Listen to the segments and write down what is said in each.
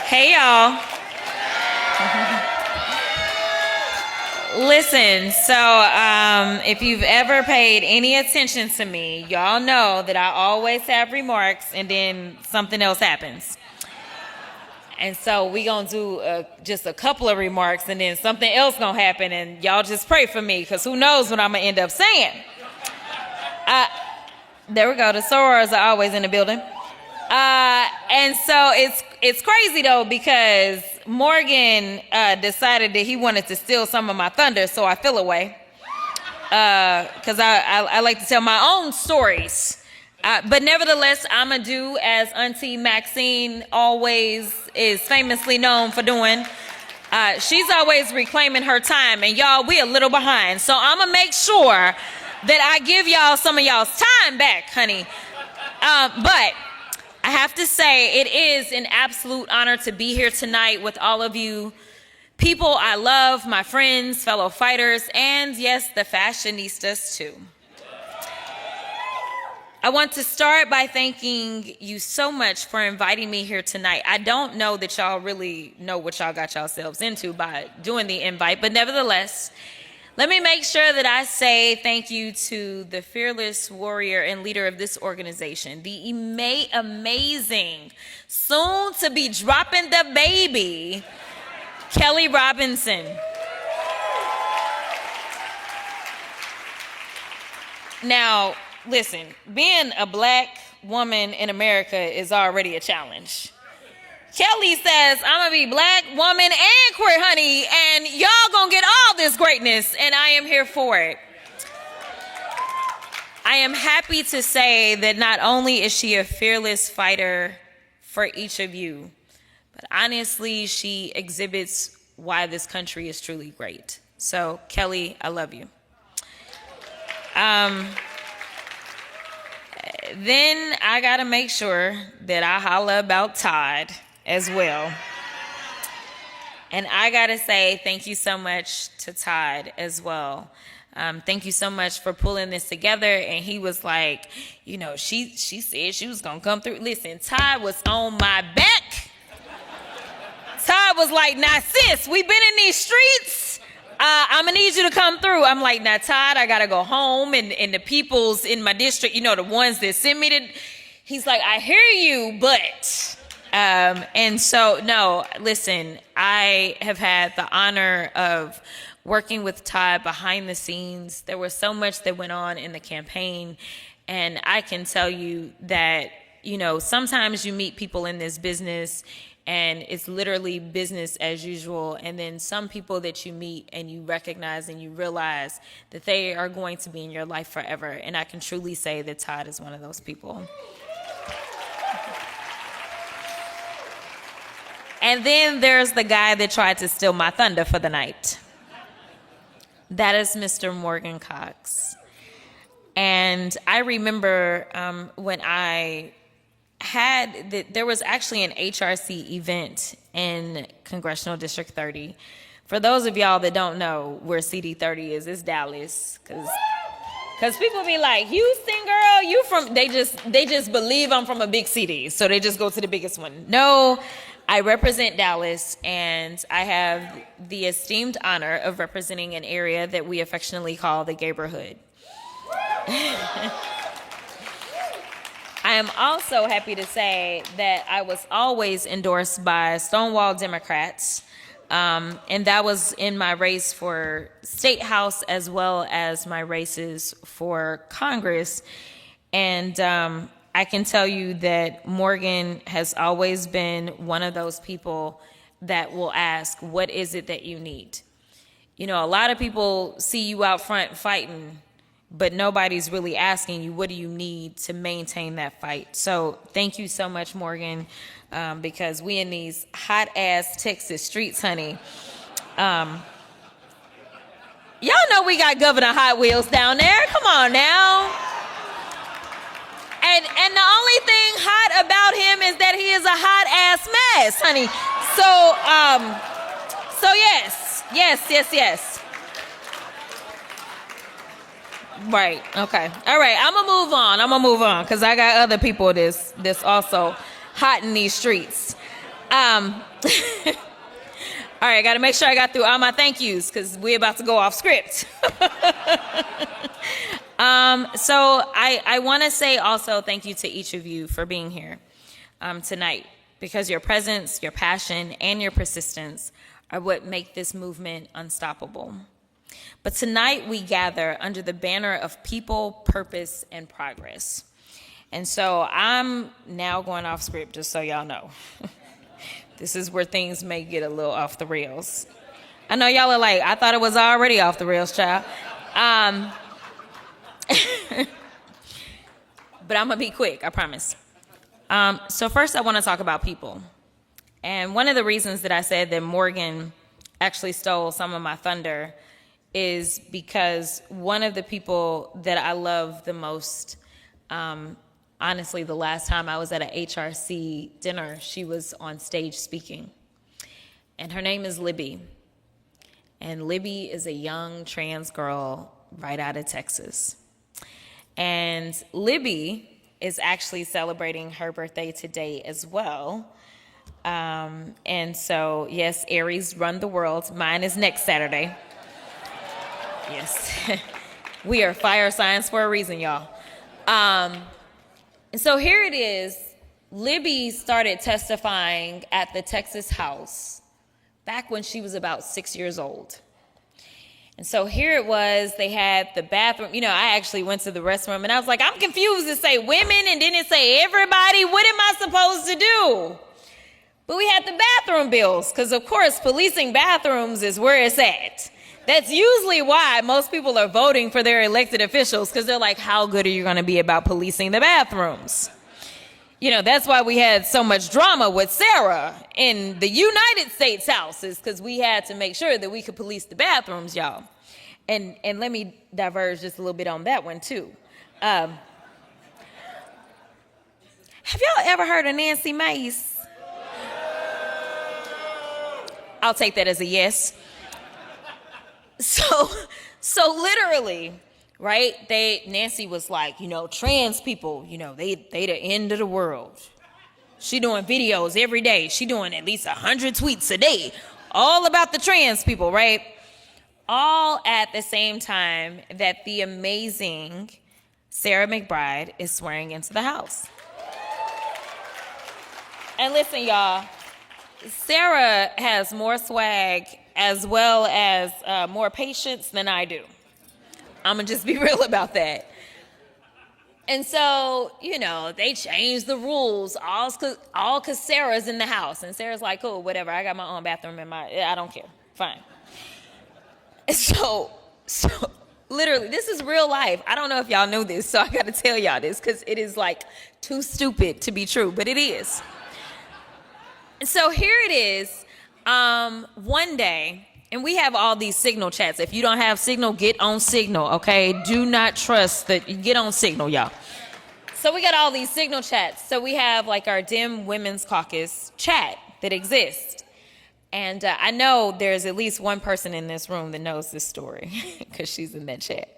Hey, y'all. Listen, so if you've ever paid any attention to me, y'all know that I always have remarks and then something else happens. And so we gonna do just a couple of remarks and then something else gonna happen, and y'all just pray for me, because who knows what I'm gonna end up saying. There we go, the sorors are always in the building. And so it's crazy though, because Morgan decided that he wanted to steal some of my thunder, so I feel away. Because I like to tell my own stories. But nevertheless, I'm going to do as Auntie Maxine always is famously known for doing. She's always reclaiming her time, and y'all, we a little behind. So I'm going to make sure that I give y'all some of y'all's time back, honey. But I have to say, it is an absolute honor to be here tonight with all of you people I love, my friends, fellow fighters, and yes, the fashionistas too. I want to start by thanking you so much for inviting me here tonight. I don't know that y'all really know what y'all got yourselves into by doing the invite, but nevertheless, let me make sure that I say thank you to the fearless warrior and leader of this organization, the amazing, soon to be dropping the baby, Kelly Robinson. Now, listen, being a black woman in America is already a challenge. Kelly says, I'm gonna be black, woman, and queer, honey, and y'all gonna get all this greatness, and I am here for it. I am happy to say that not only is she a fearless fighter for each of you, but honestly, she exhibits why this country is truly great. So, Kelly, I love you. Then I gotta make sure that I holla about Todd as well. And I gotta say thank you so much to Todd as well. Thank you so much for pulling this together. And he was like, you know, she said she was gonna come through. Listen, Todd was on my back. Todd was like, nah, sis, we been in these streets. I'm gonna need you to come through. I'm like, nah, Todd, I gotta go home. And the peoples in my district, you know, the ones that send me to, he's like, I hear you, but. And so, no, listen, I have had the honor of working with Todd behind the scenes. There was so much that went on in the campaign. And I can tell you that, you know, sometimes you meet people in this business and it's literally business as usual. And then some people that you meet and you recognize and you realize that they are going to be in your life forever. And I can truly say that Todd is one of those people. And then there's the guy that tried to steal my thunder for the night. That is Mr. Morgan Cox. And I remember when I there was actually an HRC event in Congressional District 30. For those of y'all that don't know where CD30 is, it's Dallas. Because people be like, Houston, girl, you from, they just believe I'm from a big city. So they just go to the biggest one. No, I represent Dallas, and I have the esteemed honor of representing an area that we affectionately call the Gayborhood. I am also happy to say that I was always endorsed by Stonewall Democrats, and that was in my race for State House as well as my races for Congress. And I can tell you that Morgan has always been one of those people that will ask, what is it that you need? You know, a lot of people see you out front fighting, but nobody's really asking you, what do you need to maintain that fight? So thank you so much, Morgan, because we in these hot-ass Texas streets, honey. Y'all know we got Governor Hot Wheels down there. Come on now. And the only thing hot about him is that he is a hot-ass mess, honey. So yes. Right, okay. All right, I'm gonna move on, because I got other people that's also hot in these streets. All right, got to make sure I got through all my thank yous because we're about to go off script. So I want to say also thank you to each of you for being here tonight, because your presence, your passion, and your persistence are what make this movement unstoppable. But tonight we gather under the banner of people, purpose, and progress. And so I'm now going off script, just so y'all know. This is where things may get a little off the rails. I know y'all are like, I thought it was already off the rails, child. But I'm going to be quick, I promise. So first I want to talk about people. And one of the reasons that I said that Morgan actually stole some of my thunder is because one of the people that I love the most, honestly, the last time I was at an HRC dinner, she was on stage speaking. And her name is Libby. And Libby is a young trans girl right out of Texas. And Libby is actually celebrating her birthday today as well. And so, yes, Aries run the world. Mine is next Saturday. Yes. We are fire signs for a reason, y'all. And so here it is. Libby started testifying at the Texas House back when she was about 6 years old. And so here it was, they had the bathroom. You know, I actually went to the restroom and I was like, I'm confused. It say women and then it say everybody. What am I supposed to do? But we had the bathroom bills because, of course, policing bathrooms is where it's at. That's usually why most people are voting for their elected officials, because they're like, how good are you going to be about policing the bathrooms? You know, that's why we had so much drama with Sarah in the United States House, is because we had to make sure that we could police the bathrooms, y'all. And let me diverge just a little bit on that one, too. Have y'all ever heard of Nancy Mace? I'll take that as a yes. So literally, right? Nancy was like, you know, trans people, you know, they the end of the world. She doing videos every day. She doing at least 100 tweets a day, all about the trans people, right? All at the same time that the amazing Sarah McBride is swearing into the House. And listen, y'all, Sarah has more swag as well as more patience than I do. I'm going to just be real about that. And so, you know, they changed the rules all because Sarah's in the house. And Sarah's like, cool, whatever. I got my own bathroom I don't care. Fine. And so literally, this is real life. I don't know if y'all know this, so I got to tell y'all this because it is like too stupid to be true, but it is. So here it is, one day, and we have all these Signal chats. If you don't have Signal, get on Signal, okay? Do not trust that. Get on Signal, y'all. So we got all these Signal chats. So we have like our Dem Women's Caucus chat that exists. And I know there's at least one person in this room that knows this story because she's in that chat.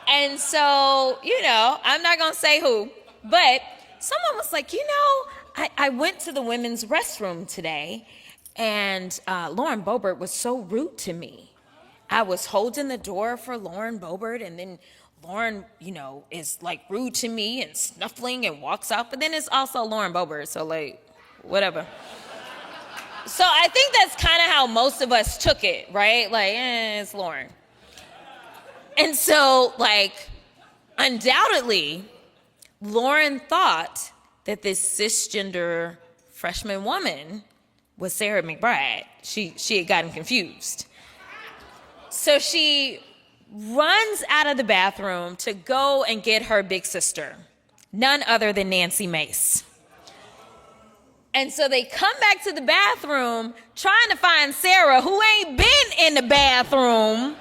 And so, you know, I'm not going to say who, but someone was like, you know, I went to the women's restroom today, and Lauren Boebert was so rude to me. I was holding the door for Lauren Boebert, and then Lauren, you know, is like rude to me and snuffling and walks out. But then it's also Lauren Boebert, so like, whatever. So I think that's kind of how most of us took it, right? Like, it's Lauren. And so, like, undoubtedly, Lauren thought that this cisgender freshman woman was Sarah McBride. She had gotten confused. So she runs out of the bathroom to go and get her big sister, none other than Nancy Mace. And so they come back to the bathroom trying to find Sarah, who ain't been in the bathroom.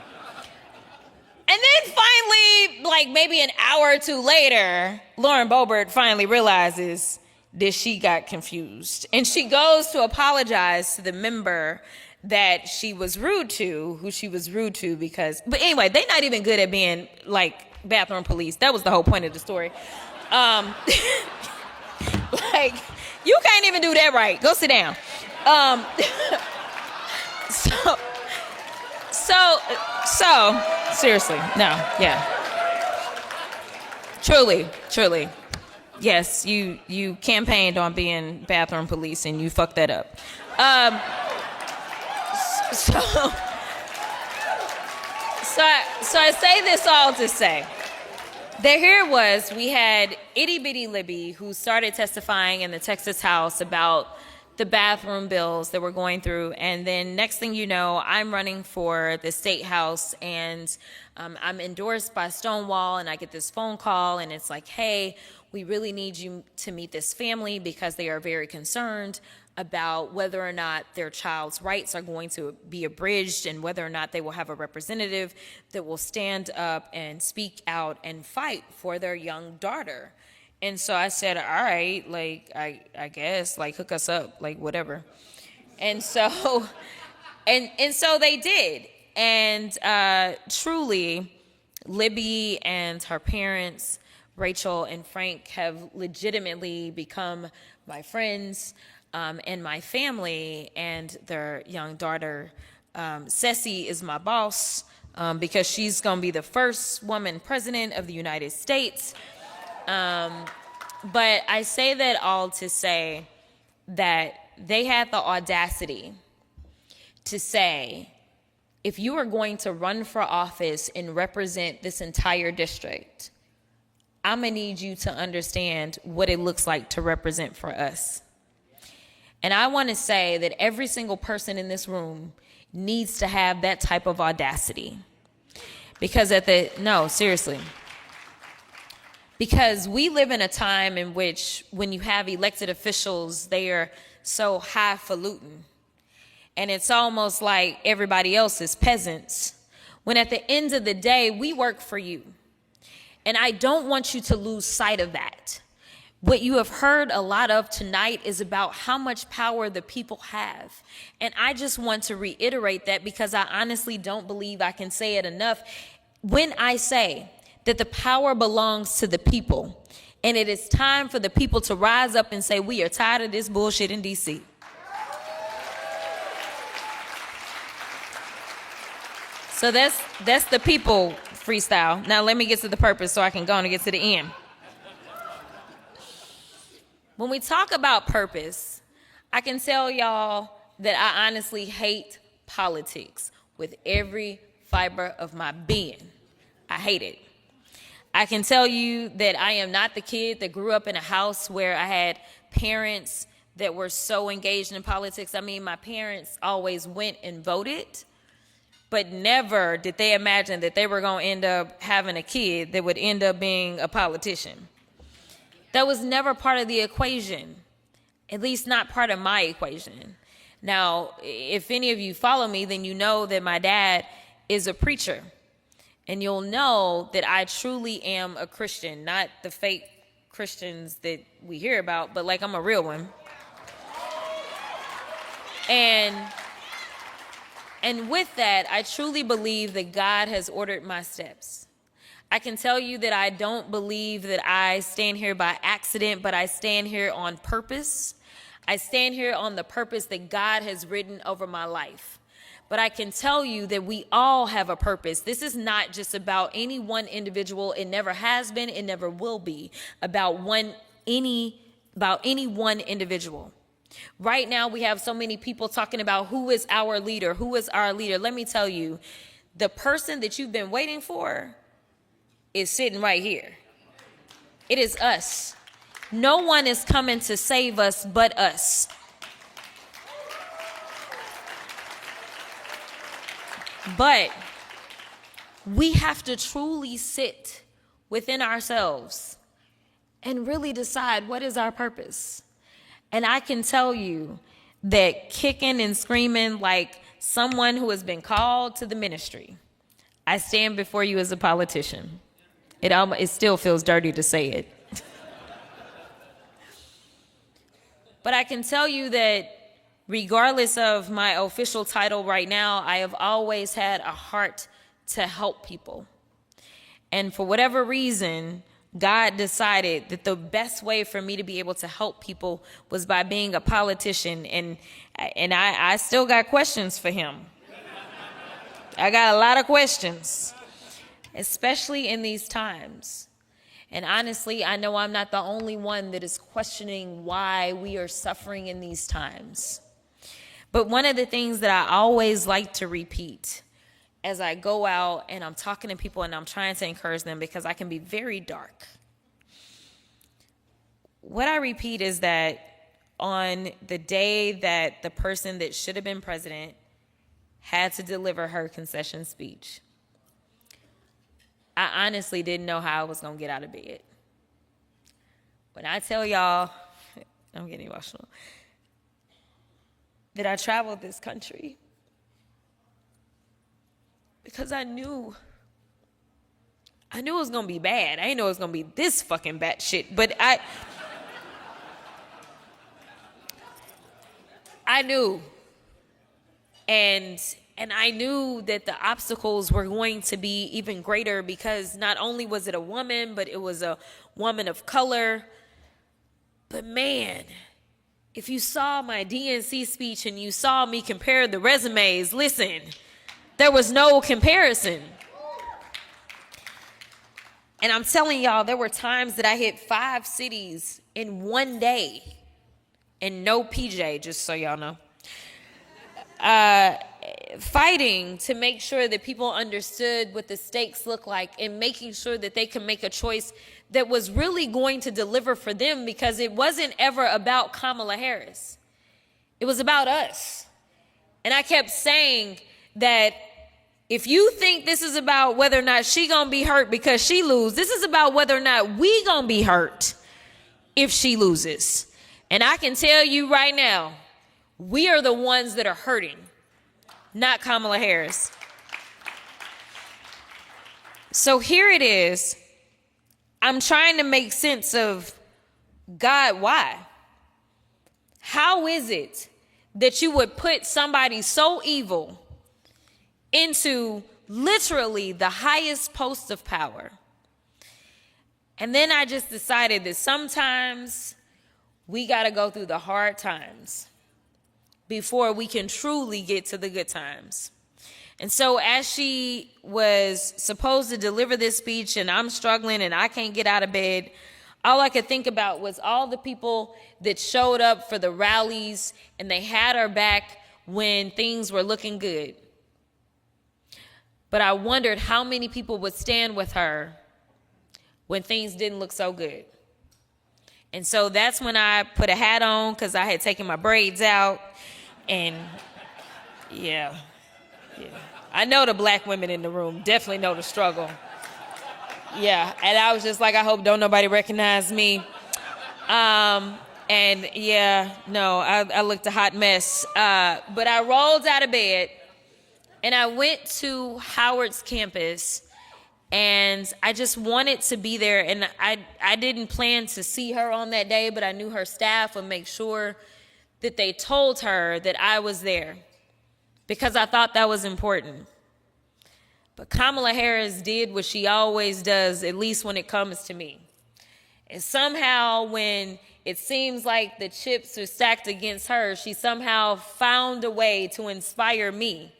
And then finally, like maybe an hour or two later, Lauren Boebert finally realizes that she got confused. And she goes to apologize to the member that she was rude to, who she was rude to because, but anyway, they're not even good at being like bathroom police. That was the whole point of the story. Like, you ain't even do that right. Go sit down. So, seriously, no, yeah. Truly. Yes, you campaigned on being bathroom police and you fucked that up. So I say this all to say that here it was, we had itty bitty Libby who started testifying in the Texas House about the bathroom bills that we're going through, and then next thing you know, I'm running for the state house, and I'm endorsed by Stonewall, and I get this phone call, and it's like, hey, we really need you to meet this family because they are very concerned about whether or not their child's rights are going to be abridged and whether or not they will have a representative that will stand up and speak out and fight for their young daughter. And so I said, all right, like, I guess, like, hook us up, like, whatever. And so, and so they did. And truly, Libby and her parents, Rachel and Frank, have legitimately become my friends and my family, and their young daughter, Ceci, is my boss because she's going to be the first woman president of the United States. But I say that all to say that they had the audacity to say, if you are going to run for office and represent this entire district, I'm going to need you to understand what it looks like to represent for us. And I want to say that every single person in this room needs to have that type of audacity. Because seriously. Because we live in a time in which when you have elected officials, they are so highfalutin. And it's almost like everybody else is peasants. When at the end of the day, we work for you. And I don't want you to lose sight of that. What you have heard a lot of tonight is about how much power the people have. And I just want to reiterate that because I honestly don't believe I can say it enough. When I say that the power belongs to the people, and it is time for the people to rise up and say, we are tired of this bullshit in DC. So that's the people freestyle. Now let me get to the purpose so I can go on and get to the end. When we talk about purpose, I can tell y'all that I honestly hate politics with every fiber of my being. I hate it. I can tell you that I am not the kid that grew up in a house where I had parents that were so engaged in politics. I mean, my parents always went and voted, but never did they imagine that they were going to end up having a kid that would end up being a politician. That was never part of the equation, at least not part of my equation. Now, if any of you follow me, then you know that my dad is a preacher. And you'll know that I truly am a Christian, not the fake Christians that we hear about, but like I'm a real one. And with that, I truly believe that God has ordered my steps. I can tell you that I don't believe that I stand here by accident, but I stand here on purpose. I stand here on the purpose that God has written over my life. But I can tell you that we all have a purpose. This is not just about any one individual. It never has been. It never will be about any one individual. Right now, we have so many people talking about who is our leader, who is our leader. Let me tell you, the person that you've been waiting for is sitting right here. It is us. No one is coming to save us but us. But we have to truly sit within ourselves and really decide what is our purpose. And I can tell you that kicking and screaming like someone who has been called to the ministry, I stand before you as a politician. It still feels dirty to say it. But I can tell you that regardless of my official title right now, I have always had a heart to help people. And for whatever reason, God decided that the best way for me to be able to help people was by being a politician. And I still got questions for him. I got a lot of questions, especially in these times. And honestly, I know I'm not the only one that is questioning why we are suffering in these times. But one of the things that I always like to repeat as I go out and I'm talking to people and I'm trying to encourage them, because I can be very dark. What I repeat is that on the day that the person that should have been president had to deliver her concession speech, I honestly didn't know how I was going to get out of bed. When I tell y'all, I'm getting emotional, that I traveled this country because I knew it was going to be bad. I didn't know it was going to be this fucking bad shit, but I knew. And I knew that the obstacles were going to be even greater, because not only was it a woman, but it was a woman of color. But man, if you saw my DNC speech and you saw me compare the resumes, listen, there was no comparison. And I'm telling y'all, there were times that I hit 5 cities in one day and no PJ, just so y'all know. Fighting to make sure that people understood what the stakes look like, and making sure that they can make a choice that was really going to deliver for them, because it wasn't ever about Kamala Harris. It was about us. And I kept saying that if you think this is about whether or not she gonna be hurt because she loses, this is about whether or not we gonna be hurt if she loses. And I can tell you right now, we are the ones that are hurting, not Kamala Harris. So here it is. I'm trying to make sense of, God, why? How is it that you would put somebody so evil into literally the highest post of power? And then I just decided that sometimes we got to go through the hard times before we can truly get to the good times. And so as she was supposed to deliver this speech and I'm struggling and I can't get out of bed, all I could think about was all the people that showed up for the rallies and they had her back when things were looking good. But I wondered how many people would stand with her when things didn't look so good. And so that's when I put a hat on, because I had taken my braids out. And yeah. I know the black women in the room definitely know the struggle. Yeah, and I was just like, I hope don't nobody recognize me. And yeah, no, I looked a hot mess. But I rolled out of bed and I went to Howard's campus, and I just wanted to be there. And I didn't plan to see her on that day, but I knew her staff would make sure that they told her that I was there, because I thought that was important. But Kamala Harris did what she always does, at least when it comes to me. And somehow when it seems like the chips are stacked against her, she somehow found a way to inspire me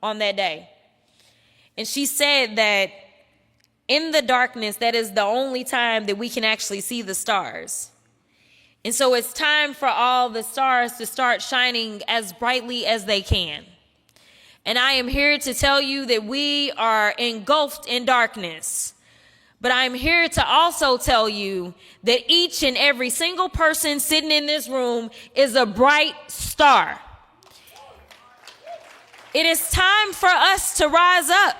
on that day. And she said that in the darkness, that is the only time that we can actually see the stars. And so it's time for all the stars to start shining as brightly as they can. And I am here to tell you that we are engulfed in darkness. But I'm here to also tell you that each and every single person sitting in this room is a bright star. It is time for us to rise up.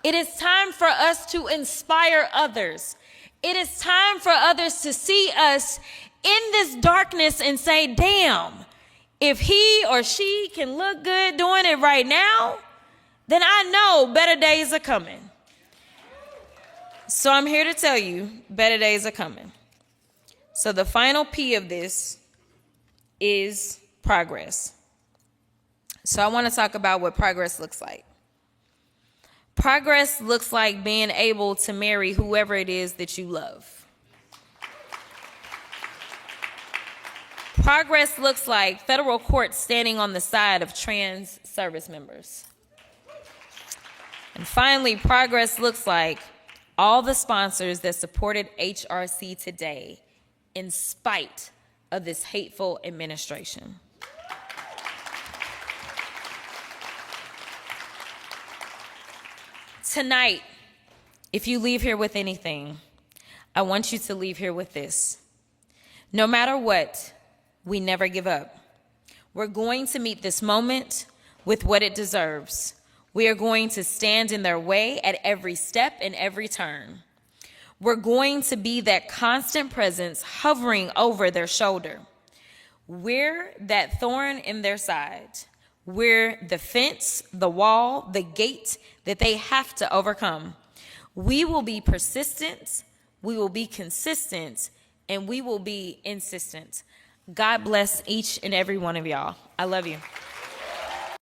It is time for us to inspire others. It is time for others to see us in this darkness and say, damn, if he or she can look good doing it right now, then I know better days are coming. So I'm here to tell you, better days are coming. So the final P of this is progress. So I want to talk about what progress looks like. Progress looks like being able to marry whoever it is that you love. Progress looks like federal courts standing on the side of trans service members. And finally, progress looks like all the sponsors that supported HRC today in spite of this hateful administration. Tonight, if you leave here with anything, I want you to leave here with this. No matter what, we never give up. We're going to meet this moment with what it deserves. We are going to stand in their way at every step and every turn. We're going to be that constant presence hovering over their shoulder. We're that thorn in their side. We're the fence, the wall, the gate that they have to overcome. We will be persistent, we will be consistent, and we will be insistent. God bless each and every one of y'all. I love you.